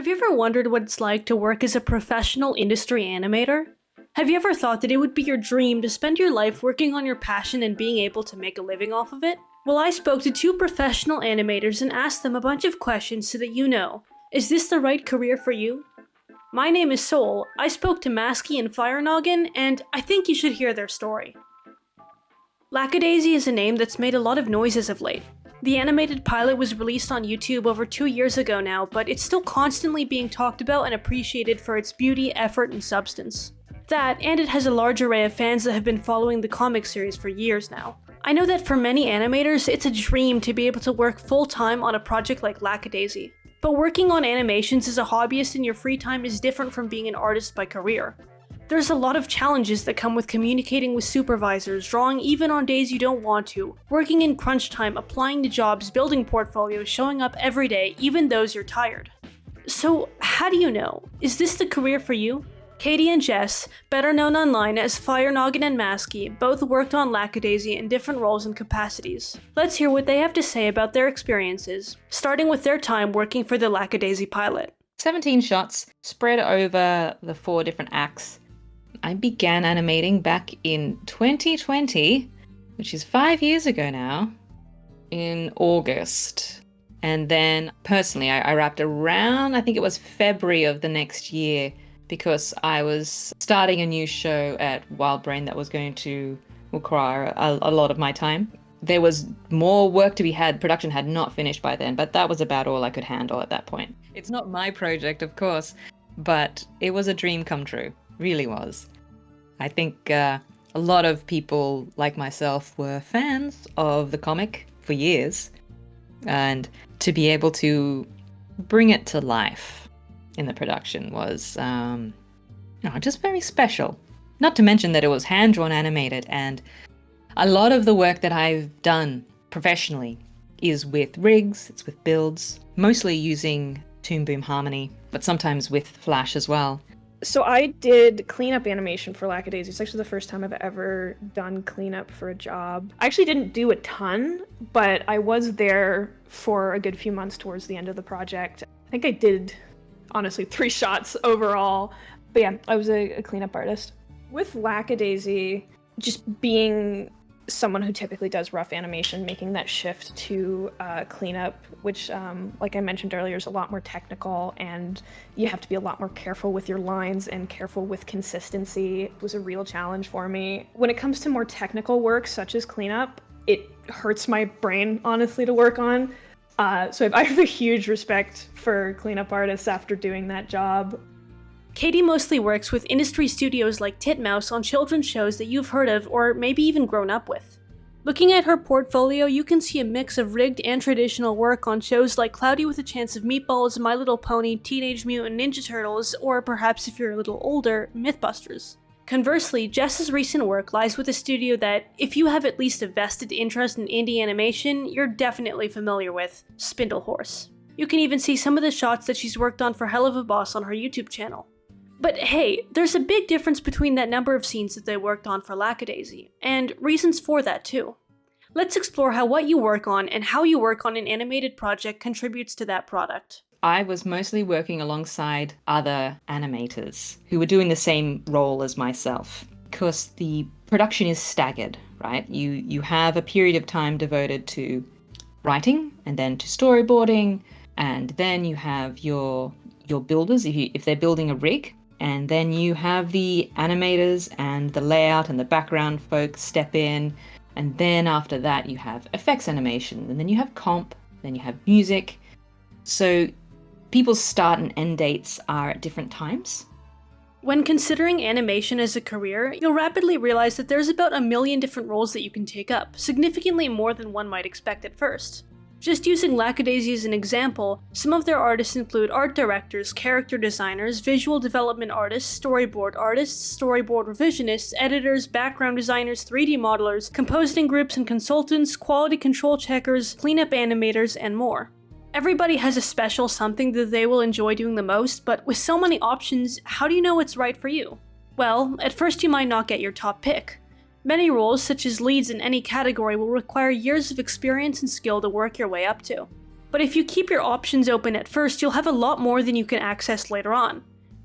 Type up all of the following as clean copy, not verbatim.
Have you ever wondered what it's like to work as a professional industry animator? Have you ever thought that it would be your dream to spend your life working on your passion and being able to make a living off of it? Well, I spoke to two professional animators and asked them a bunch of questions so that you know, is this the right career for you? My name is Soul, I spoke to Maskii and Firenoggin, and I think you should hear their story. Lackadaisy is a name that's made a lot of noise as of late. The animated pilot was released on YouTube over 2 years ago now, but it's still constantly being talked about and appreciated for its beauty, effort, and substance. That, and it has a large array of fans that have been following the comic series for years now. I know that for many animators, it's a dream to be able to work full-time on a project like Lackadaisy. But working on animations as a hobbyist in your free time is different from being an artist by career. There's a lot of challenges that come with communicating with supervisors, drawing even on days you don't want to, working in crunch time, applying to jobs, building portfolios, showing up every day, even those you're tired. So how do you know? Is this the career for you? Katie and Jess, better known online as Firenoggin and Maskii, both worked on Lackadaisy in different roles and capacities. Let's hear what they have to say about their experiences, starting with their time working for the Lackadaisy pilot. 17 shots spread over the 4 different acts. I began animating back in 2020, which is 5 years ago now, in August. And then personally, I wrapped around, I think it was February of the next year, because I was starting a new show at Wild Brain that was going to require a lot of my time. There was more work to be had. Production had not finished by then, but that was about all I could handle at that point. It's not my project, of course, but it was a dream come true. Really was. I think a lot of people like myself were fans of the comic for years, and to be able to bring it to life in the production was just very special. Not to mention that it was hand-drawn animated, and a lot of the work that I've done professionally is with rigs, it's with builds, mostly using Toon Boom Harmony, but sometimes with Flash as well. So I did cleanup animation for Lackadaisy. It's actually the first time I've ever done cleanup for a job. I actually didn't do a ton, but I was there for a good few months towards the end of the project. I think I did, honestly, 3 shots overall. But yeah, I was a cleanup artist. With Lackadaisy, just being someone who typically does rough animation, making that shift to cleanup, which, like I mentioned earlier, is a lot more technical, and you have to be a lot more careful with your lines and careful with consistency. It was a real challenge for me. When it comes to more technical work, such as cleanup, it hurts my brain, honestly, to work on. So I have a huge respect for cleanup artists after doing that job. Katie mostly works with industry studios like Titmouse on children's shows that you've heard of or maybe even grown up with. Looking at her portfolio, you can see a mix of rigged and traditional work on shows like Cloudy with a Chance of Meatballs, My Little Pony, Teenage Mutant Ninja Turtles, or perhaps if you're a little older, Mythbusters. Conversely, Jess's recent work lies with a studio that, if you have at least a vested interest in indie animation, you're definitely familiar with, Spindlehorse. You can even see some of the shots that she's worked on for Hell of a Boss on her YouTube channel. But hey, there's a big difference between that number of scenes that they worked on for Lackadaisy, and reasons for that too. Let's explore how what you work on and how you work on an animated project contributes to that product. I was mostly working alongside other animators who were doing the same role as myself, because the production is staggered, right? You have a period of time devoted to writing, and then to storyboarding, and then you have your builders if they're building a rig. And then you have the animators and the layout and the background folks step in. And then after that, you have effects animation. And then you have comp, then you have music. So people's start and end dates are at different times. When considering animation as a career, you'll rapidly realize that there's about 1 million different roles that you can take up, significantly more than one might expect at first. Just using Lackadaisy as an example, some of their artists include art directors, character designers, visual development artists, storyboard revisionists, editors, background designers, 3D modelers, composing groups and consultants, quality control checkers, cleanup animators, and more. Everybody has a special something that they will enjoy doing the most, but with so many options, how do you know what's right for you? Well, at first you might not get your top pick. Many roles, such as leads in any category, will require years of experience and skill to work your way up to. But if you keep your options open at first, you'll have a lot more than you can access later on.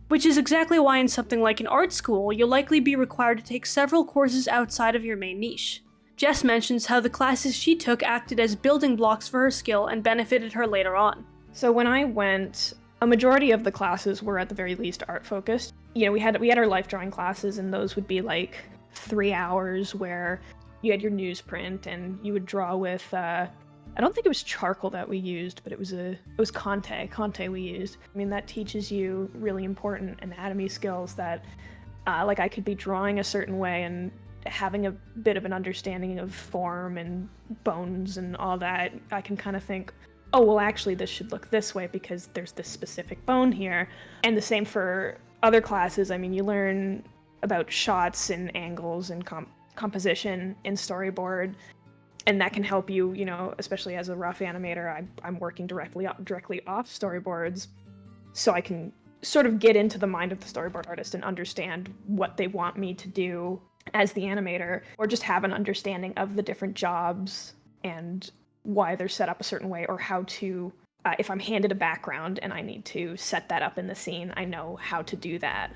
Which is exactly why in something like an art school, you'll likely be required to take several courses outside of your main niche. Jess mentions how the classes she took acted as building blocks for her skill and benefited her later on. So when I went, a majority of the classes were at the very least art focused. You know, we had our life drawing classes, and those would be like 3 hours where you had your newsprint and you would draw with I don't think it was charcoal that we used, but it was Conte we used. I mean, that teaches you really important anatomy skills that like I could be drawing a certain way and having a bit of an understanding of form and bones and all that. I can kind of think, oh, well, actually this should look this way because there's this specific bone here. And the same for other classes. I mean, you learn about shots and angles and composition in storyboard. And that can help you, you know, especially as a rough animator. I'm working directly off storyboards, so I can sort of get into the mind of the storyboard artist and understand what they want me to do as the animator, or just have an understanding of the different jobs and why they're set up a certain way, or how to, if I'm handed a background and I need to set that up in the scene, I know how to do that.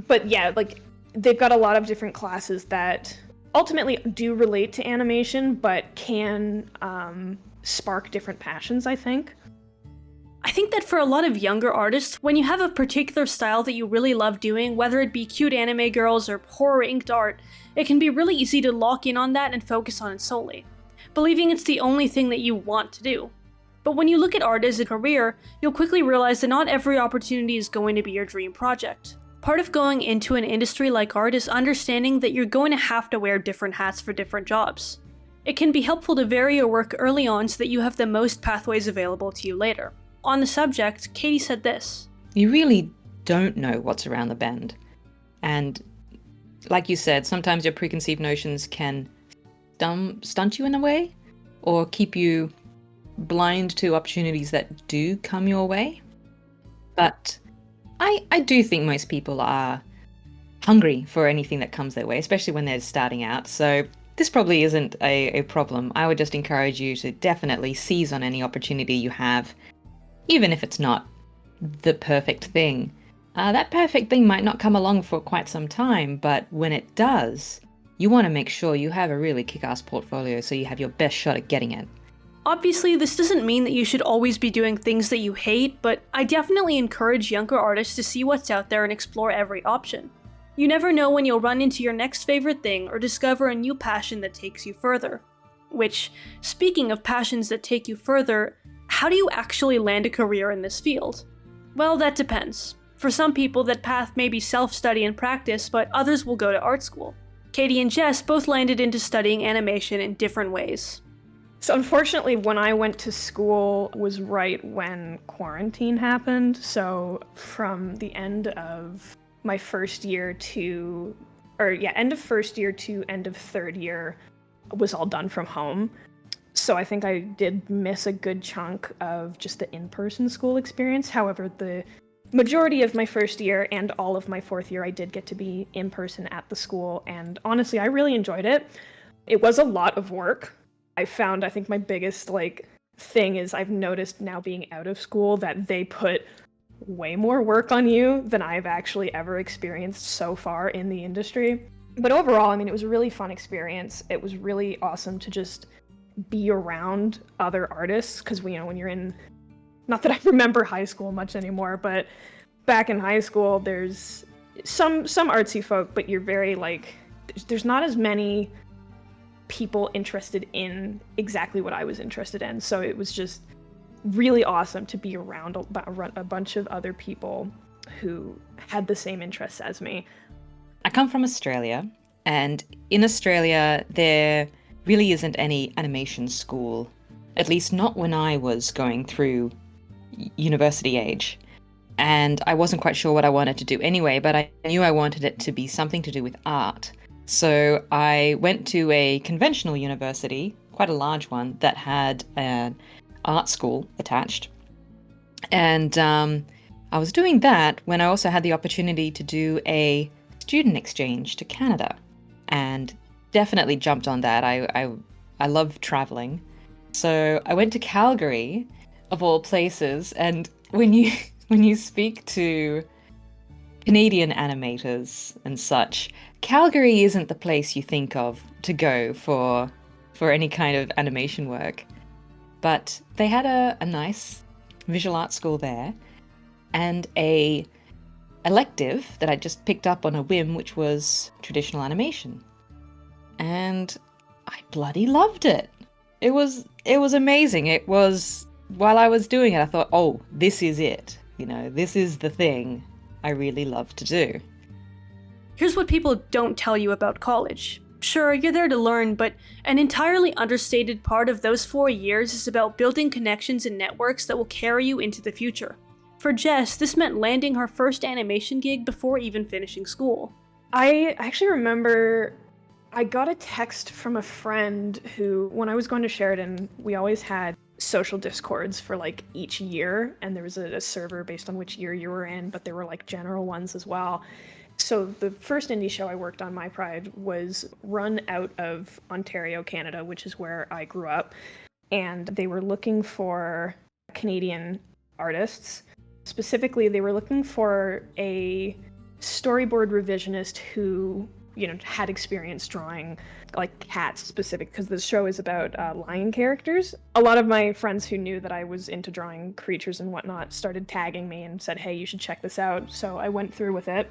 But yeah, like they've got a lot of different classes that ultimately do relate to animation, but can spark different passions, I think. I think that for a lot of younger artists, when you have a particular style that you really love doing, whether it be cute anime girls or horror inked art, it can be really easy to lock in on that and focus on it solely, believing it's the only thing that you want to do. But when you look at art as a career, you'll quickly realize that not every opportunity is going to be your dream project. Part of going into an industry like art is understanding that you're going to have to wear different hats for different jobs. It can be helpful to vary your work early on so that you have the most pathways available to you later. On the subject, Katie said this: You really don't know what's around the bend. And like you said, sometimes your preconceived notions can stunt you in a way, or keep you blind to opportunities that do come your way. But I do think most people are hungry for anything that comes their way, especially when they're starting out. So this probably isn't a problem. I would just encourage you to definitely seize on any opportunity you have, even if it's not the perfect thing. That perfect thing might not come along for quite some time, but when it does, you want to make sure you have a really kick-ass portfolio so you have your best shot at getting it. Obviously, this doesn't mean that you should always be doing things that you hate, but I definitely encourage younger artists to see what's out there and explore every option. You never know when you'll run into your next favorite thing or discover a new passion that takes you further. Which, speaking of passions that take you further, how do you actually land a career in this field? Well, that depends. For some people, that path may be self-study and practice, but others will go to art school. Katie and Jess both landed into studying animation in different ways. So unfortunately, when I went to school was right when quarantine happened. So from the end of my first year to, end of first year to end of third year was all done from home. So I think I did miss a good chunk of just the in-person school experience. However, the majority of my first year and all of my fourth year, I did get to be in person at the school. And honestly, I really enjoyed it. It was a lot of work. I think my biggest thing is I've noticed now being out of school that they put way more work on you than I've actually ever experienced so far in the industry. But overall, I mean, it was a really fun experience. It was really awesome to just be around other artists, because when you're in, not that I remember high school much anymore, but back in high school there's some artsy folk, but you're very there's not as many people interested in exactly what I was interested in. So it was just really awesome to be around a bunch of other people who had the same interests as me. I come from Australia, and in Australia there really isn't any animation school, at least not when I was going through university age. And I wasn't quite sure what I wanted to do anyway, but I knew I wanted it to be something to do with art. So I went to a conventional university, quite a large one, that had an art school attached. And I was doing that when I also had the opportunity to do a student exchange to Canada, and definitely jumped on that. I love traveling. So I went to Calgary of all places. And when you when you speak to Canadian animators and such, Calgary isn't the place you think of to go for any kind of animation work. But they had a nice visual arts school there, and a elective that I just picked up on a whim, which was traditional animation. And I bloody loved it. It was amazing. It was, while I was doing it, I thought, oh, this is it. You know, this is the thing I really love to do. Here's what people don't tell you about college. Sure, you're there to learn, but an entirely understated part of those 4 years is about building connections and networks that will carry you into the future. For Jess, this meant landing her first animation gig before even finishing school. I actually remember I got a text from a friend who, when I was going to Sheridan, we always had social discords for like each year, and there was a server based on which year you were in, but there were like general ones as well. So the first indie show I worked on, My Pride, was run out of Ontario, Canada, which is where I grew up, and they were looking for Canadian artists. Specifically, they were looking for a storyboard revisionist who, you know, had experience drawing like cats specific, because the show is about lion characters. A lot of my friends who knew that I was into drawing creatures and whatnot started tagging me and said, hey, you should check this out. So I went through with it,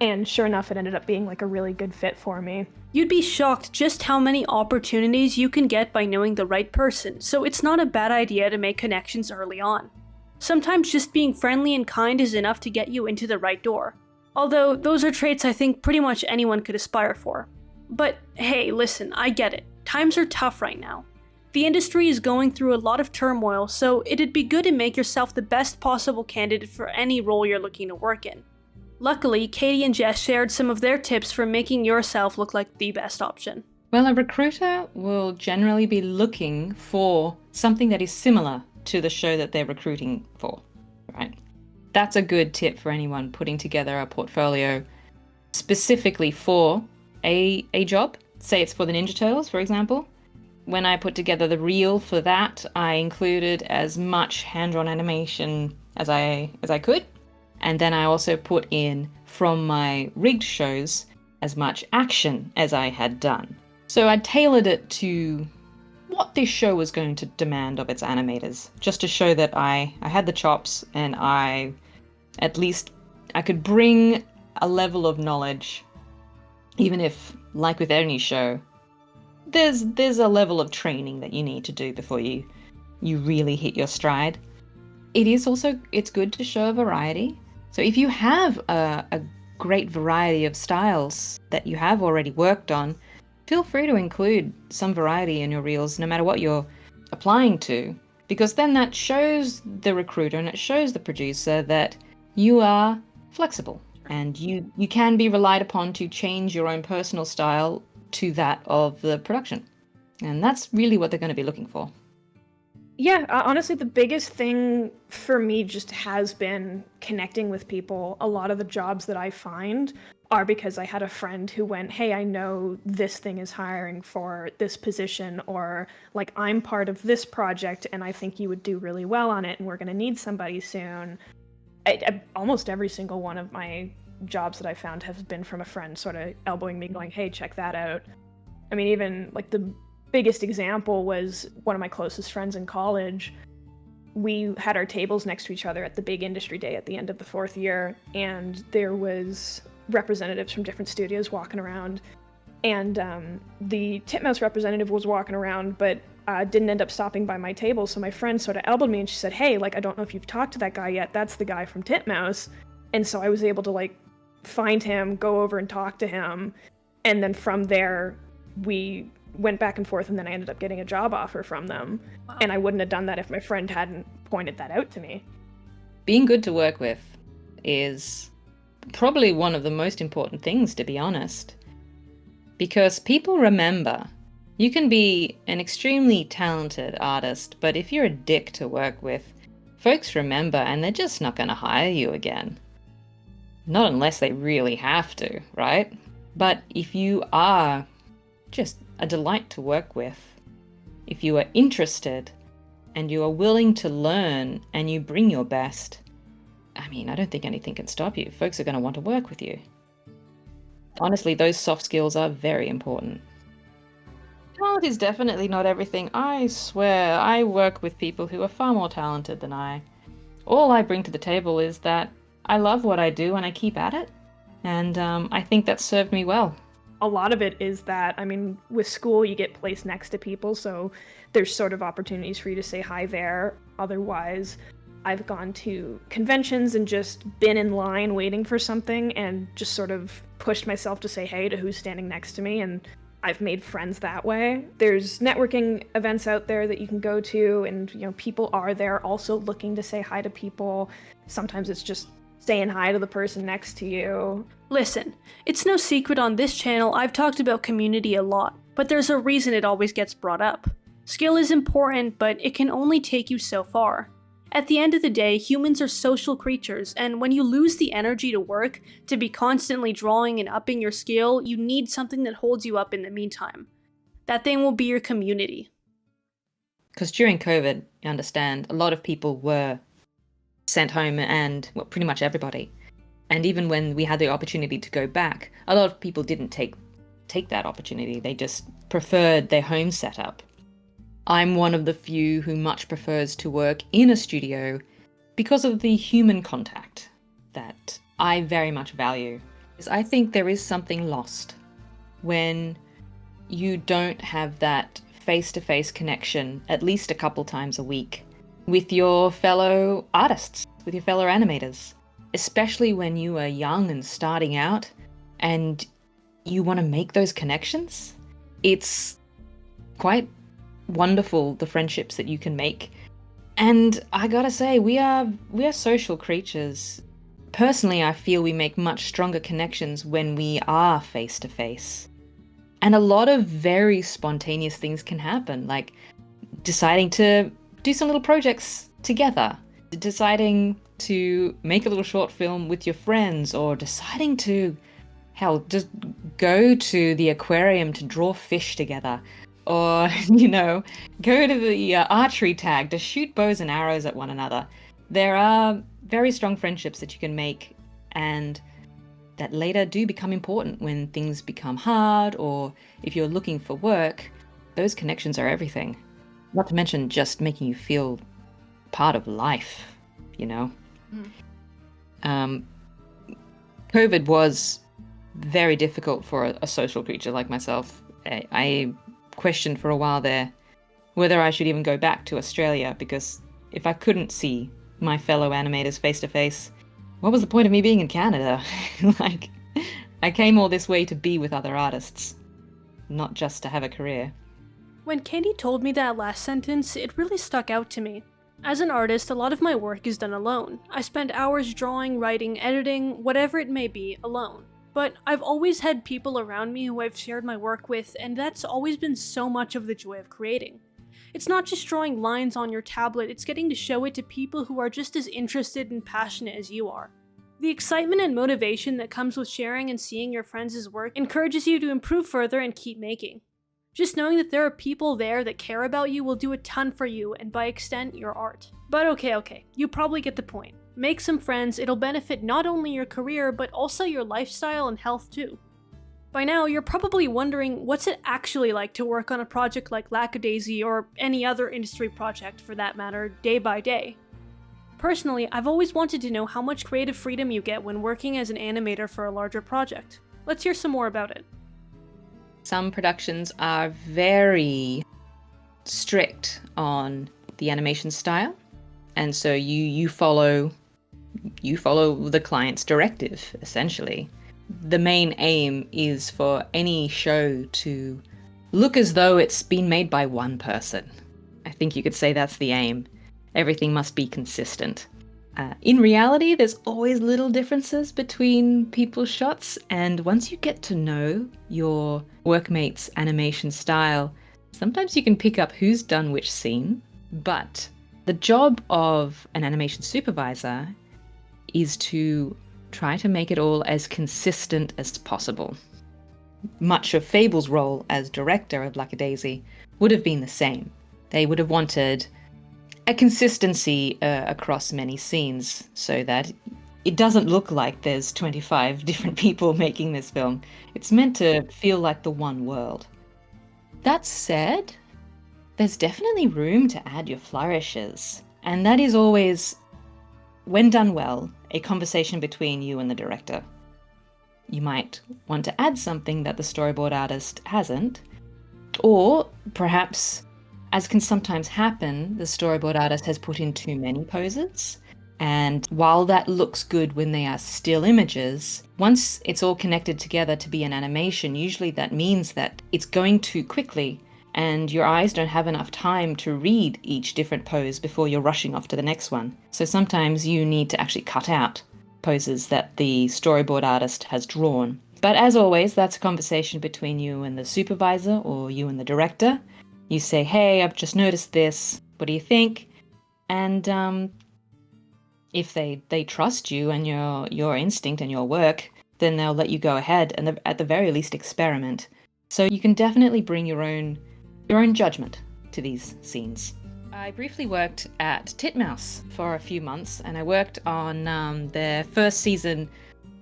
and sure enough, it ended up being like a really good fit for me. You'd be shocked just how many opportunities you can get by knowing the right person, so it's not a bad idea to make connections early on. Sometimes just being friendly and kind is enough to get you into the right door. Although, those are traits I think pretty much anyone could aspire for. But hey, listen, I get it. Times are tough right now. The industry is going through a lot of turmoil, so it'd be good to make yourself the best possible candidate for any role you're looking to work in. Luckily, Katie and Jess shared some of their tips for making yourself look like the best option. Well, a recruiter will generally be looking for something that is similar to the show that they're recruiting for, right? That's a good tip for anyone putting together a portfolio specifically for a job. Say it's for the Ninja Turtles, for example. When I put together the reel for that, I included as much hand-drawn animation as I could. And then I also put in, from my rigged shows, as much action as I had done. So I tailored it to what this show was going to demand of its animators, just to show that I had the chops, and I could bring a level of knowledge, even if, like with any show, there's a level of training that you need to do before you really hit your stride. It's good to show a variety. So if you have a great variety of styles that you have already worked on, feel free to include some variety in your reels, no matter what you're applying to, because then that shows the recruiter and it shows the producer that you are flexible and you can be relied upon to change your own personal style to that of the production. And that's really what they're going to be looking for. Yeah, honestly, the biggest thing for me just has been connecting with people. A lot of the jobs that I find are because I had a friend who went, hey, I know this thing is hiring for this position, or like, I'm part of this project and I think you would do really well on it and we're going to need somebody soon. Almost every single one of my jobs that I found has been from a friend sort of elbowing me, going, hey, check that out. I mean, even like the biggest example was one of my closest friends in college. We had our tables next to each other at the big industry day at the end of the 4th year, and there was representatives from different studios walking around, and the Titmouse representative was walking around, but didn't end up stopping by my table, so my friend sort of elbowed me and she said, hey, like, I don't know if you've talked to that guy yet, that's the guy from Titmouse. And so I was able to like find him, go over and talk to him, and then from there we went back and forth, and then I ended up getting a job offer from them. Wow. And I wouldn't have done that if my friend hadn't pointed that out to me. Being good to work with is probably one of the most important things, to be honest, because people remember. You can be an extremely talented artist, but if you're a dick to work with, folks remember and they're just not going to hire you again. Not unless they really have to, right? But if you are just a delight to work with, if you are interested, and you are willing to learn and you bring your best, I mean, I don't think anything can stop you. Folks are going to want to work with you. Honestly, those soft skills are very important. Talent is definitely not everything. I swear, I work with people who are far more talented than I. All I bring to the table is that I love what I do and I keep at it. And I think that's served me well. A lot of it is that, I mean, with school, you get placed next to people, so there's sort of opportunities for you to say hi there. Otherwise, I've gone to conventions and just been in line waiting for something and just sort of pushed myself to say hey to who's standing next to me, and I've made friends that way. There's networking events out there that you can go to, and people are there also looking to say hi to people. Sometimes it's just saying hi to the person next to you. Listen, it's no secret on this channel I've talked about community a lot, but there's a reason it always gets brought up. Skill is important, but it can only take you so far. At the end of the day, humans are social creatures, and when you lose the energy to work, to be constantly drawing and upping your skill, you need something that holds you up in the meantime. That thing will be your community. Because during COVID, you understand, a lot of people were sent home, and well, pretty much everybody. And even when we had the opportunity to go back, a lot of people didn't take that opportunity. They just preferred their home setup. I'm one of the few who much prefers to work in a studio because of the human contact that I very much value. I think there is something lost when you don't have that face-to-face connection at least a couple times a week with your fellow artists, with your fellow animators, especially when you are young and starting out and you want to make those connections. It's quite wonderful, the friendships that you can make. And I gotta say, we are social creatures. Personally, I feel we make much stronger connections when we are face to face. And a lot of very spontaneous things can happen, like deciding to do some little projects together, deciding to make a little short film with your friends, or deciding to, hell, just go to the aquarium to draw fish together. Or, go to the archery tag to shoot bows and arrows at one another. There are very strong friendships that you can make, and that later do become important when things become hard, or if you're looking for work. Those connections are everything. Not to mention just making you feel part of life, COVID was very difficult for a social creature like myself. I questioned for a while there whether I should even go back to Australia, because if I couldn't see my fellow animators face to face, what was the point of me being in Canada? Like, I came all this way to be with other artists, not just to have a career. When Katie told me that last sentence, it really stuck out to me. As an artist, a lot of my work is done alone. I spend hours drawing, writing, editing, whatever it may be, alone. But I've always had people around me who I've shared my work with, and that's always been so much of the joy of creating. It's not just drawing lines on your tablet, it's getting to show it to people who are just as interested and passionate as you are. The excitement and motivation that comes with sharing and seeing your friends' work encourages you to improve further and keep making. Just knowing that there are people there that care about you will do a ton for you, and by extent, your art. But okay, you probably get the point. Make some friends, it'll benefit not only your career, but also your lifestyle and health too. By now, you're probably wondering what's it actually like to work on a project like Lackadaisy, or any other industry project for that matter, day by day. Personally, I've always wanted to know how much creative freedom you get when working as an animator for a larger project. Let's hear some more about it. Some productions are very strict on the animation style, and so you follow the client's directive, essentially. The main aim is for any show to look as though it's been made by one person. I think you could say that's the aim. Everything must be consistent. In reality, there's always little differences between people's shots, and once you get to know your workmate's animation style, sometimes you can pick up who's done which scene. But the job of an animation supervisor is to try to make it all as consistent as possible. Much of Fable's role as director of Lackadaisy would have been the same. They would have wanted a consistency across many scenes so that it doesn't look like there's 25 different people making this film. It's meant to feel like the one world. That said, there's definitely room to add your flourishes, and that is always, when done well, a conversation between you and the director. You might want to add something that the storyboard artist hasn't, or perhaps, as can sometimes happen, the storyboard artist has put in too many poses. And while that looks good when they are still images, once it's all connected together to be an animation, usually that means that it's going too quickly and your eyes don't have enough time to read each different pose before you're rushing off to the next one. So sometimes you need to actually cut out poses that the storyboard artist has drawn. But as always, that's a conversation between you and the supervisor or you and the director. You say, hey, I've just noticed this. What do you think? And if they trust you and your instinct and your work, then they'll let you go ahead and at the very least experiment. So you can definitely bring your own judgment to these scenes. I briefly worked at Titmouse for a few months, and I worked on their first season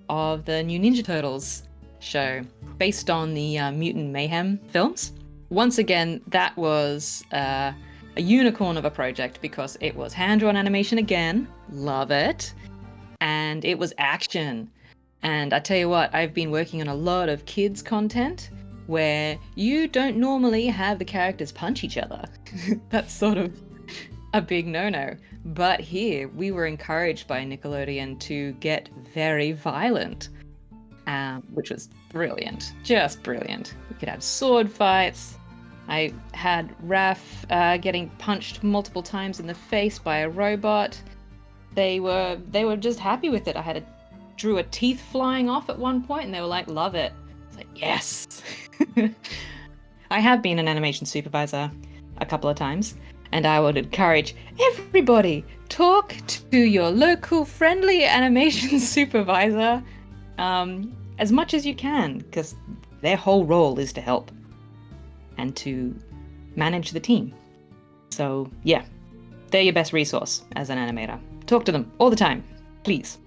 of the new Ninja Turtles show, based on the Mutant Mayhem films. Once again, that was a unicorn of a project because it was hand-drawn animation again, love it, and it was action. And I tell you what, I've been working on a lot of kids content where you don't normally have the characters punch each other. That's sort of a big no-no. But here, we were encouraged by Nickelodeon to get very violent, which was brilliant, just brilliant. We could have sword fights. I had Raph getting punched multiple times in the face by a robot. They were just happy with it. I drew a teeth flying off at one point, and they were like, love it. It's like, yes. I have been an animation supervisor a couple of times, and I would encourage everybody, talk to your local friendly animation supervisor as much as you can, because their whole role is to help and to manage the team. So yeah, they're your best resource as an animator. Talk to them all the time, please.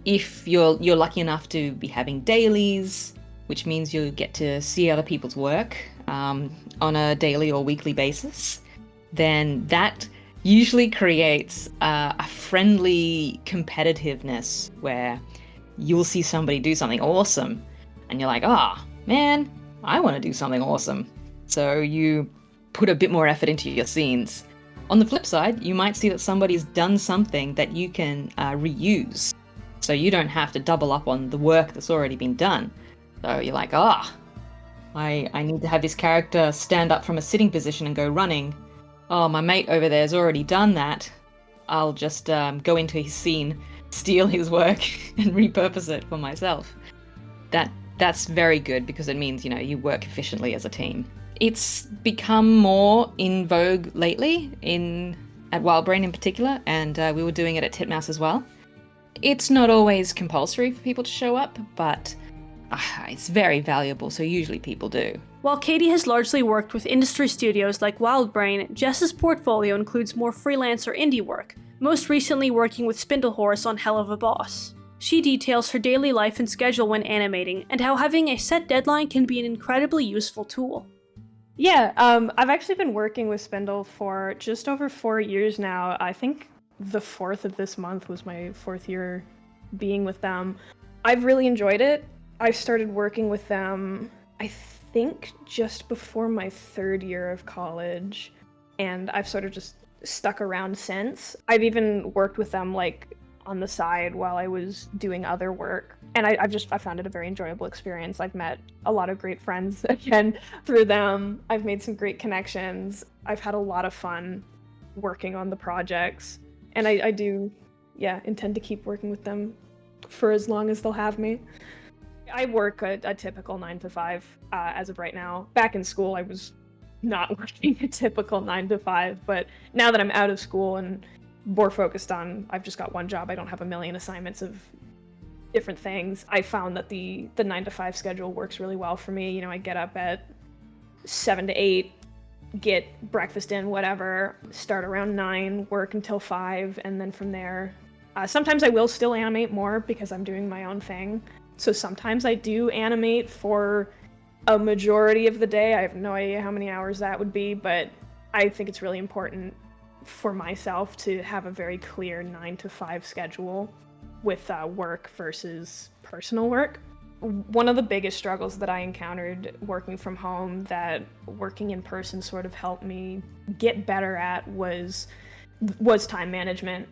If you're lucky enough to be having dailies, which means you get to see other people's work on a daily or weekly basis, then that usually creates a friendly competitiveness where you'll see somebody do something awesome and you're like, man, I want to do something awesome. So you put a bit more effort into your scenes. On the flip side, you might see that somebody's done something that you can reuse. So you don't have to double up on the work that's already been done. So you're like, I need to have this character stand up from a sitting position and go running. Oh, my mate over there has already done that. I'll just go into his scene, steal his work, and repurpose it for myself. That's very good because it means, you work efficiently as a team. It's become more in vogue lately, at WildBrain in particular, and we were doing it at Titmouse as well. It's not always compulsory for people to show up, but it's very valuable, so usually people do. While Katie has largely worked with industry studios like WildBrain, Jess's portfolio includes more freelance or indie work, most recently working with Spindlehorse on Hell of a Boss. She details her daily life and schedule when animating, and how having a set deadline can be an incredibly useful tool. Yeah, I've actually been working with Spindle for just over 4 years now. I think the 4th of this month was my 4th year being with them. I've really enjoyed it. I started working with them, I think, just before my 3rd year of college, and I've sort of just stuck around since. I've even worked with them on the side while I was doing other work, and I found it a very enjoyable experience. I've met a lot of great friends again through them. I've made some great connections. I've had a lot of fun working on the projects, and I do, intend to keep working with them for as long as they'll have me. I work a typical 9 to 5 as of right now. Back in school, I was not working a typical 9 to 5, but now that I'm out of school and more focused on, I've just got one job, I don't have a million assignments of different things. I found that the 9 to 5 schedule works really well for me. I get up at 7 to 8, get breakfast in, whatever, start around 9, work until 5, and then from there, sometimes I will still animate more because I'm doing my own thing. So sometimes I do animate for a majority of the day. I have no idea how many hours that would be, but I think it's really important for myself to have a very clear 9 to 5 schedule with work versus personal work. One of the biggest struggles that I encountered working from home that working in person sort of helped me get better at was time management.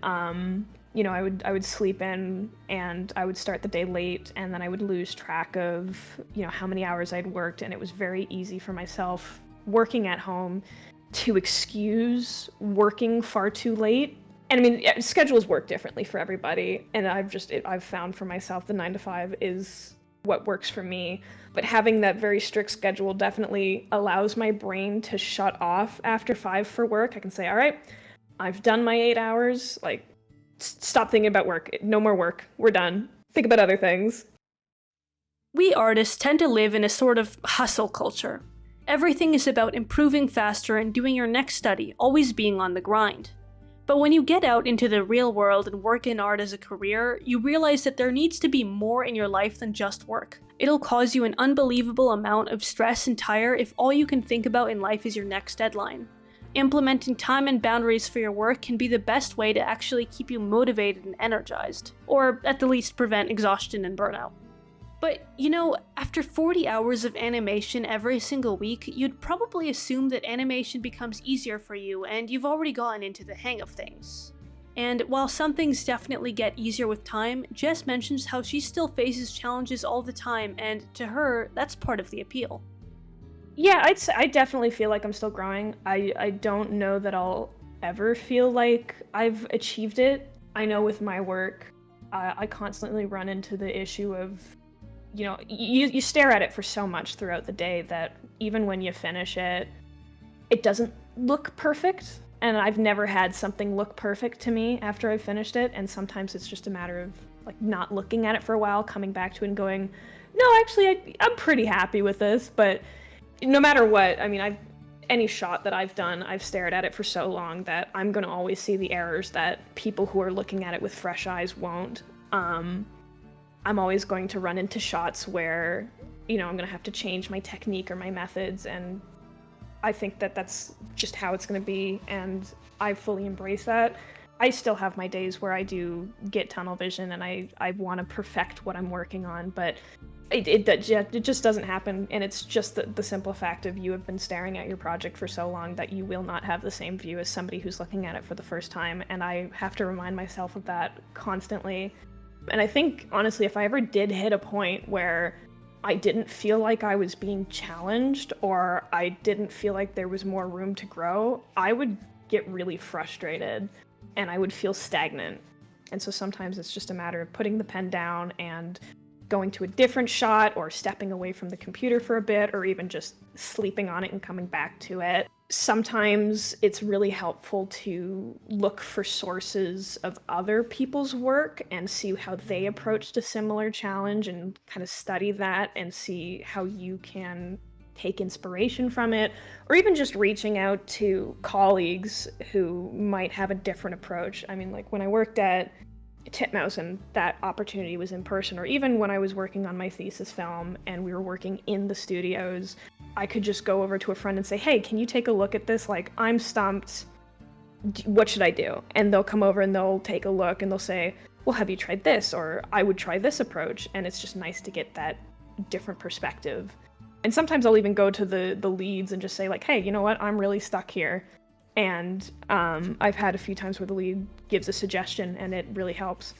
You know, I would sleep in and I would start the day late, and then I would lose track of, you know, how many hours I'd worked, and it was very easy for myself working at home to excuse working far too late. And I mean, schedules work differently for everybody, and I've found for myself the 9 to 5 is what works for me. But having that very strict schedule definitely allows my brain to shut off after 5 for work. I can say, all right, I've done my 8 hours, like, stop thinking about work. No more work. We're done. Think about other things. We artists tend to live in a sort of hustle culture. Everything is about improving faster and doing your next study, always being on the grind. But when you get out into the real world and work in art as a career, you realize that there needs to be more in your life than just work. It'll cause you an unbelievable amount of stress and tire if all you can think about in life is your next deadline. Implementing time and boundaries for your work can be the best way to actually keep you motivated and energized, or at the least prevent exhaustion and burnout. But, you know, after 40 hours of animation every single week, you'd probably assume that animation becomes easier for you and you've already gotten into the hang of things. And while some things definitely get easier with time, Jess mentions how she still faces challenges all the time, and to her, that's part of the appeal. Yeah, I definitely feel like I'm still growing. I don't know that I'll ever feel like I've achieved it. I know with my work, I constantly run into the issue of, you know, you stare at it for so much throughout the day that even when you finish it, it doesn't look perfect. And I've never had something look perfect to me after I've finished it. And sometimes it's just a matter of like not looking at it for a while, coming back to it and going, no, actually, I'm pretty happy with this. But no matter what, I mean, any shot that I've done, I've stared at it for so long that I'm going to always see the errors that people who are looking at it with fresh eyes won't. I'm always going to run into shots where, you know, I'm going to have to change my technique or my methods, and I think that that's just how it's going to be, and I fully embrace that. I still have my days where I do get tunnel vision and I want to perfect what I'm working on, but it just doesn't happen, and it's just the simple fact of you have been staring at your project for so long that you will not have the same view as somebody who's looking at it for the first time, and I have to remind myself of that constantly. And I think, honestly, if I ever did hit a point where I didn't feel like I was being challenged or I didn't feel like there was more room to grow, I would get really frustrated and I would feel stagnant. And so sometimes it's just a matter of putting the pen down and going to a different shot or stepping away from the computer for a bit or even just sleeping on it and coming back to it. Sometimes it's really helpful to look for sources of other people's work and see how they approached a similar challenge and kind of study that and see how you can take inspiration from it, or even just reaching out to colleagues who might have a different approach. I mean, like when I worked at Titmouse and that opportunity was in person, or even when I was working on my thesis film and we were working in the studios, I could just go over to a friend and say, hey, can you take a look at this? Like, I'm stumped. What should I do? And they'll come over and they'll take a look and they'll say, well, have you tried this? Or I would try this approach. And it's just nice to get that different perspective. And sometimes I'll even go to the leads and just say like, hey, you know what? I'm really stuck here. And I've had a few times where the lead gives a suggestion and it really helps.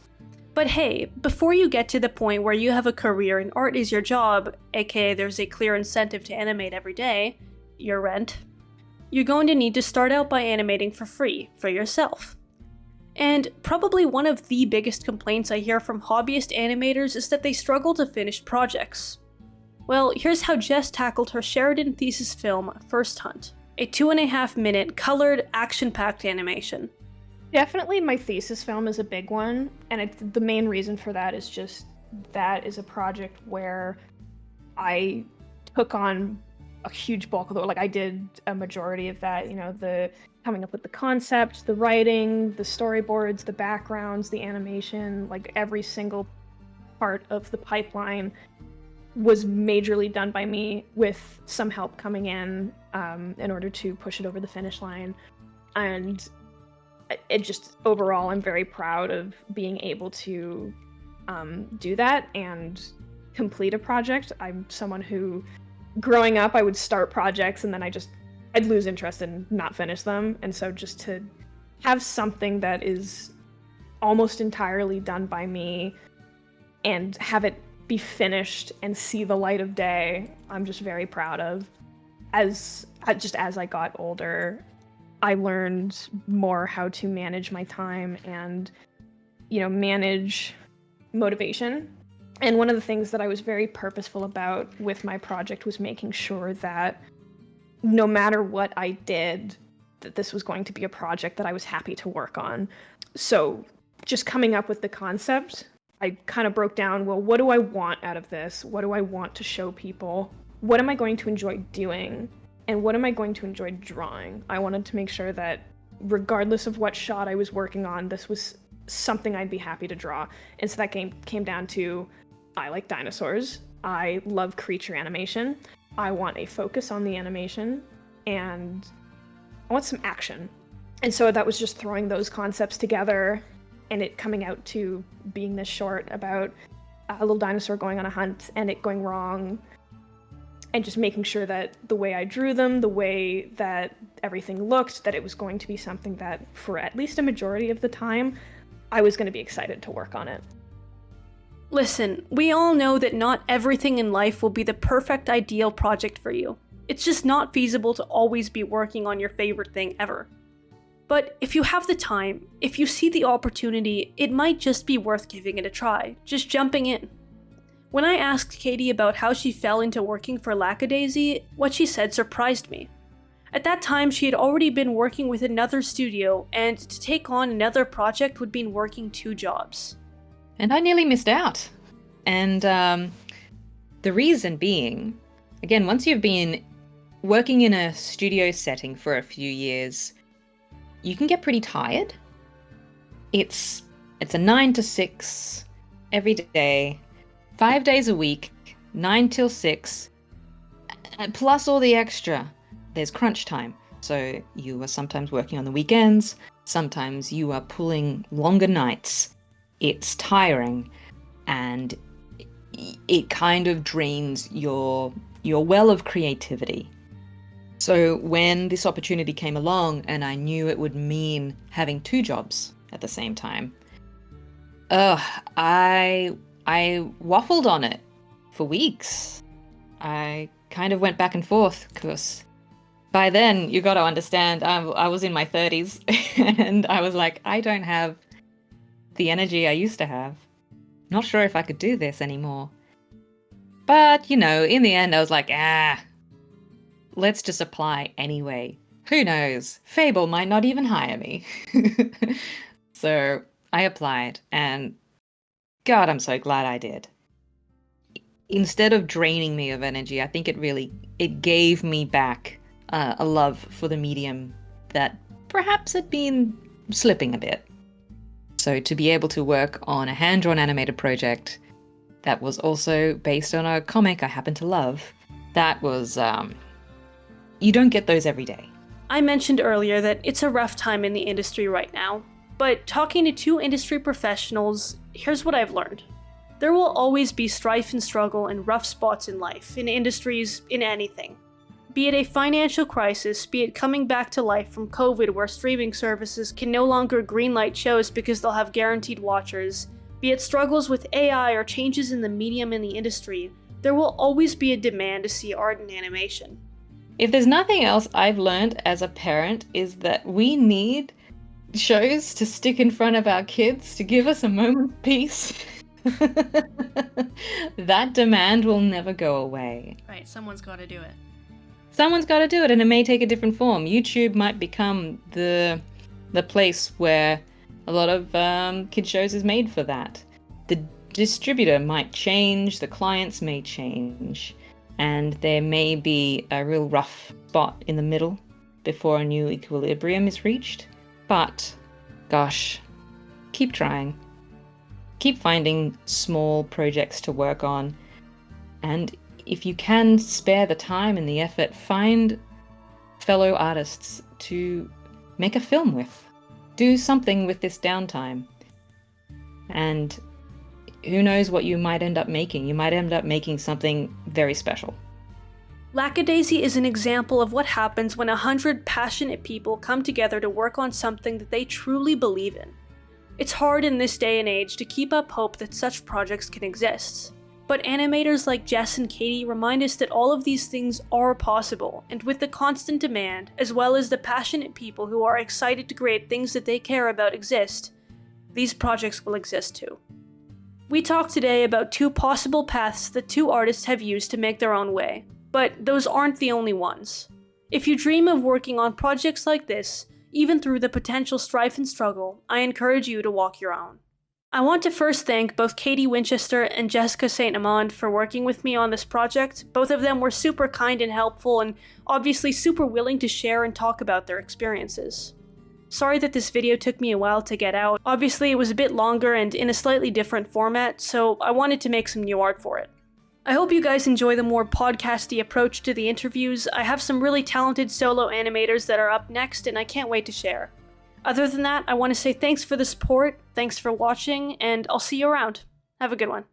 But hey, before you get to the point where you have a career and art is your job, aka there's a clear incentive to animate every day, your rent, you're going to need to start out by animating for free, for yourself. And probably one of the biggest complaints I hear from hobbyist animators is that they struggle to finish projects. Well, here's how Jess tackled her Sheridan thesis film, First Hunt, a 2.5-minute colored, action-packed animation. Definitely my thesis film is a big one, and the main reason for that is just that is a project where I took on a huge bulk of the, like, I did a majority of that, the coming up with the concept, the writing, the storyboards, the backgrounds, the animation, like every single part of the pipeline was majorly done by me, with some help coming in order to push it over the finish line. And it just, overall, I'm very proud of being able to do that and complete a project. I'm someone who, growing up, I would start projects and then I'd lose interest and not finish them. And so just to have something that is almost entirely done by me and have it be finished and see the light of day, I'm just very proud of. As I got older, I learned more how to manage my time and, manage motivation. And one of the things that I was very purposeful about with my project was making sure that no matter what I did, that this was going to be a project that I was happy to work on. So just coming up with the concept, I kind of broke down, well, what do I want out of this? What do I want to show people? What am I going to enjoy doing? And what am I going to enjoy drawing? I wanted to make sure that regardless of what shot I was working on, this was something I'd be happy to draw. And so that came down to, I like dinosaurs. I love creature animation. I want a focus on the animation, and I want some action. And so that was just throwing those concepts together and it coming out to being this short about a little dinosaur going on a hunt and it going wrong, and just making sure that the way I drew them, the way that everything looked, that it was going to be something that, for at least a majority of the time, I was going to be excited to work on it. Listen, we all know that not everything in life will be the perfect ideal project for you. It's just not feasible to always be working on your favorite thing ever. But if you have the time, if you see the opportunity, it might just be worth giving it a try, just jumping in. When I asked Katie about how she fell into working for Lackadaisy, what she said surprised me. At that time, she had already been working with another studio, and to take on another project would mean working 2 jobs. And I nearly missed out. And the reason being, again, once you've been working in a studio setting for a few years, you can get pretty tired. It's a 9 to 6 every day, 5 days a week, 9 till 6, plus all the extra. There's crunch time. So you are sometimes working on the weekends, sometimes you are pulling longer nights. It's tiring, and it kind of drains your well of creativity. So when this opportunity came along and I knew it would mean having 2 jobs at the same time, I waffled on it for weeks. I kind of went back and forth because by then, you got to understand, I was in my 30s and I was like, I don't have the energy I used to have. Not sure if I could do this anymore. But, in the end, I was like, let's just apply anyway. Who knows? Fable might not even hire me. So I applied, and God, I'm so glad I did. Instead of draining me of energy, I think it gave me back a love for the medium that perhaps had been slipping a bit. So to be able to work on a hand-drawn animated project that was also based on a comic I happen to love, that was, you don't get those every day. I mentioned earlier that it's a rough time in the industry right now, but talking to 2 industry professionals, here's what I've learned. There will always be strife and struggle and rough spots in life, in industries, in anything. Be it a financial crisis, be it coming back to life from COVID where streaming services can no longer greenlight shows because they'll have guaranteed watchers, be it struggles with AI or changes in the medium in the industry, there will always be a demand to see art and animation. If there's nothing else I've learned as a parent is that we need shows to stick in front of our kids to give us a moment's peace. That demand will never go away. Right, someone's got to do it. Someone's got to do it, and it may take a different form. YouTube might become the place where a lot of kid shows is made for that. The distributor might change, the clients may change. and there may be a real rough spot in the middle before a new equilibrium is reached. But, gosh, keep trying. Keep finding small projects to work on, and if you can spare the time and the effort, find fellow artists to make a film with. Do something with this downtime. And who knows what you might end up making? You might end up making something very special. Lackadaisy is an example of what happens when 100 passionate people come together to work on something that they truly believe in. It's hard in this day and age to keep up hope that such projects can exist. But animators like Jess and Katie remind us that all of these things are possible, and with the constant demand, as well as the passionate people who are excited to create things that they care about exist, these projects will exist too. We talked today about 2 possible paths that 2 artists have used to make their own way, but those aren't the only ones. If you dream of working on projects like this, even through the potential strife and struggle, I encourage you to walk your own. I want to first thank both Katie Winchester and Jessica St. Amand for working with me on this project. Both of them were super kind and helpful, and obviously super willing to share and talk about their experiences. Sorry that this video took me a while to get out. Obviously it was a bit longer and in a slightly different format, so I wanted to make some new art for it. I hope you guys enjoy the more podcasty approach to the interviews. I have some really talented solo animators that are up next, and I can't wait to share. Other than that, I want to say thanks for the support, thanks for watching, and I'll see you around. Have a good one.